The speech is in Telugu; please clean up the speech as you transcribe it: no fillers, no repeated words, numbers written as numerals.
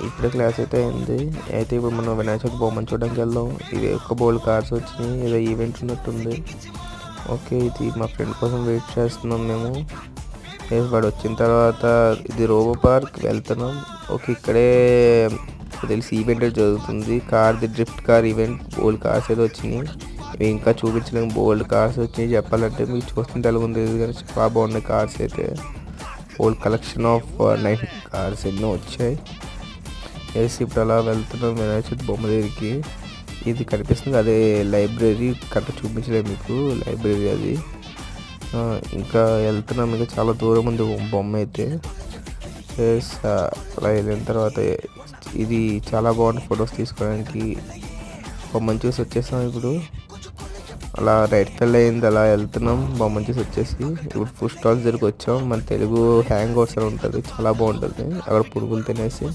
ఇప్పుడే క్లాస్ అయితే అయింది. అయితే ఇప్పుడు మనం వినాయక చవితి బొమ్మను చూడడానికి వెళ్దాం. ఇది ఒక్క బోల్డ్ కార్స్ వచ్చినాయి, ఏదో ఈవెంట్ ఉన్నట్టుంది. ఓకే, ఇది మా ఫ్రెండ్ కోసం వెయిట్ చేస్తున్నాం మేము. వాడు వచ్చిన తర్వాత ఇది రోబో పార్క్ వెళ్తున్నాం. ఓకే, ఇక్కడే తెలిసి ఈవెంట్ జరుగుతుంది. కార్ది డ్రిఫ్ట్ కార్ ఈవెంట్. బోల్డ్ కార్స్ ఏదో వచ్చినాయి, ఇవి ఇంకా చూపించలేము. బోల్డ్ కార్స్ వచ్చినాయి. చెప్పాలంటే మీకు చూస్తుంటే ఎలాగుంది కానీ చాలా బాగున్నాయి కార్స్ అయితే. ఓల్డ్ కలెక్షన్ ఆఫ్ 9 కార్స్ ఎన్నో వచ్చాయి. వేసి ఇప్పుడు అలా వెళ్తున్నాం వినాయక చవితి బొమ్మ దగ్గరికి. ఇది కనిపిస్తుంది అదే లైబ్రరీ. కరెక్ట్ చూపించలేదు మీకు, లైబ్రరీ అది. ఇంకా వెళ్తున్నాం, ఇంకా చాలా దూరం ఉంది బొమ్మ అయితే. అలా వెళ్ళిన తర్వాత ఇది చాలా బాగుంది ఫొటోస్ తీసుకోవడానికి. బొమ్మను చూసి వచ్చేసాం ఇప్పుడు. అలా రైట్ సైడ్ అయింది, అలా వెళ్తున్నాం. బొమ్మను చూసి వచ్చేసి ఇప్పుడు ఫుడ్ స్టాల్స్ దగ్గరికి వచ్చాం. మన తెలుగు హ్యాంగ్ అవుట్స్ అని ఉంటుంది, చాలా బాగుంటుంది అక్కడ పురుగులు తినేసి.